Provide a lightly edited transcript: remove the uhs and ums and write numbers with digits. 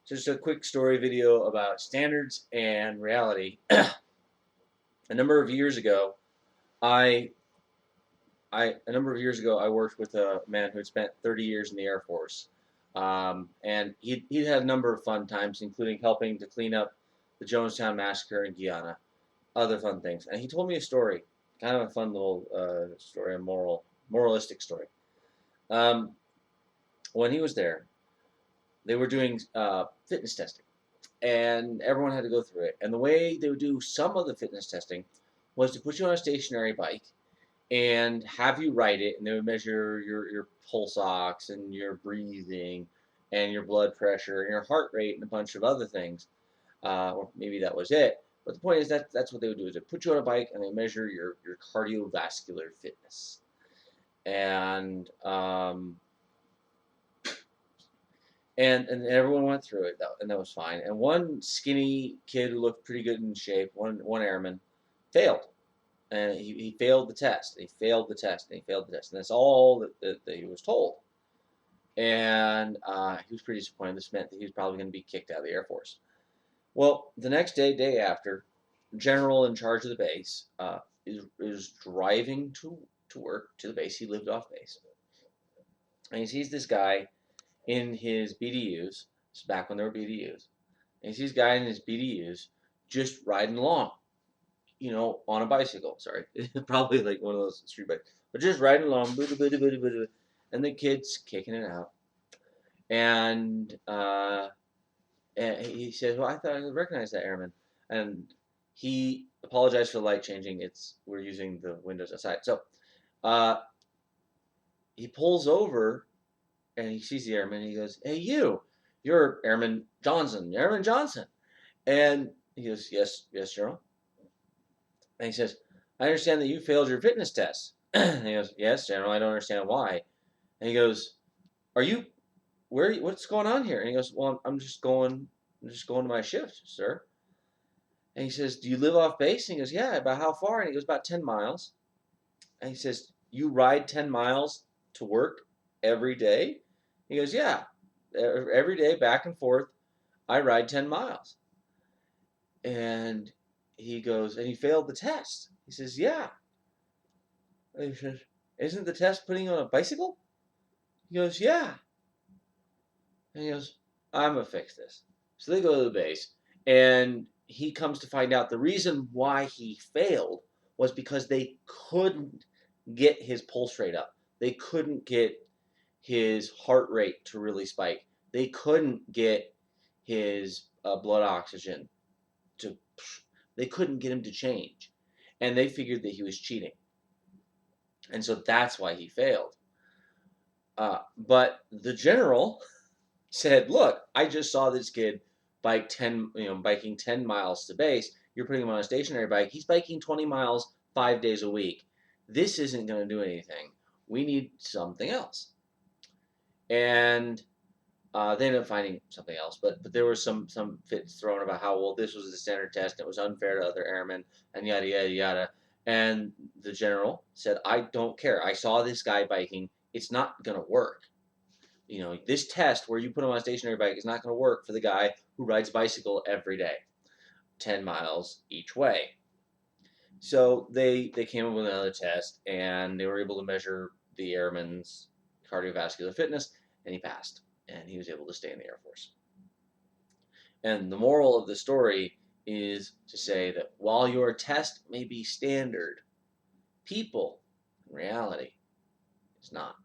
Just a quick story video about standards and reality. A number of years ago, I I worked with a man who had spent 30 years in the Air Force, and he'd had a number of fun times, including helping to clean up the Jonestown massacre in Guyana, other fun things. And he told me a story, kind of a fun little story, a moralistic story. Um, when he was there, they were doing fitness testing, and everyone had to go through it. And the way they would do some of the fitness testing was to put you on a stationary bike and have you ride it, and they would measure your pulse ox and your breathing and your blood pressure and your heart rate and a bunch of other things, or maybe that was it. But the point is that that's what they would do: is they put you on a bike and they measure your cardiovascular fitness, and and everyone went through it, and that was fine. And one skinny kid who looked pretty good in shape, one airman, failed, and he failed the test. He failed the test. And he failed the test, and that's all that he was told. And he was pretty disappointed. This meant that he was probably going to be kicked out of the Air Force. Well, the next day, day after, general in charge of the base is driving to work to the base. He lived off base, and he sees this guy in his BDUs. This is back when there were BDUs. And he sees this guy in his BDUs just riding along, on a bicycle. Sorry, probably like one of those street bikes, but just riding along, and the kid's kicking it out. And he says, "Well, I thought I recognized that airman," and he apologized for the light changing. We're using the windows outside, so uh, he pulls over and he sees the airman. And he goes, "Hey, you're Airman Johnson, Airman Johnson." And he goes, "Yes, yes, General." And he says, "I understand that you failed your fitness test." And he goes, "Yes, General, I don't understand why." And he goes, "Are you, what's going on here?" And he goes, "Well, I'm just going to my shift, sir." And he says, "Do you live off base?" And he goes, "Yeah." "About how far?" And he goes, "About 10 miles. And he says, "You ride 10 miles to work every day?" He goes, "Yeah. Every day, back and forth, I ride 10 miles. And he goes, "And he failed the test." He says, "Yeah." And he says, "Isn't the test putting you on a bicycle?" He goes, "Yeah." And he goes, "I'm going to fix this." So they go to the base, and he comes to find out the reason why he failed was because they couldn't get his pulse rate up. They couldn't get his heart rate to really spike. They couldn't get his blood oxygen to, they couldn't get him to change. And they figured that he was cheating. And so that's why he failed. But the general said, "Look, I just saw this kid biking 10 miles to base. You're putting him on a stationary bike. He's biking 20 miles 5 days a week. This isn't going to do anything. We need something else." And they ended up finding something else, but there was some fits thrown about how, well, this was the standard test and it was unfair to other airmen and yada yada yada. And the general said, "I don't care. I saw this guy biking. It's not gonna work. This test where you put him on a stationary bike is not gonna work for the guy who rides bicycle every day, 10 miles each way." So they came up with another test, and they were able to measure the airman's cardiovascular fitness, and he passed, and he was able to stay in the Air Force. And the moral of the story is to say that while your test may be standard, people, in reality, is not.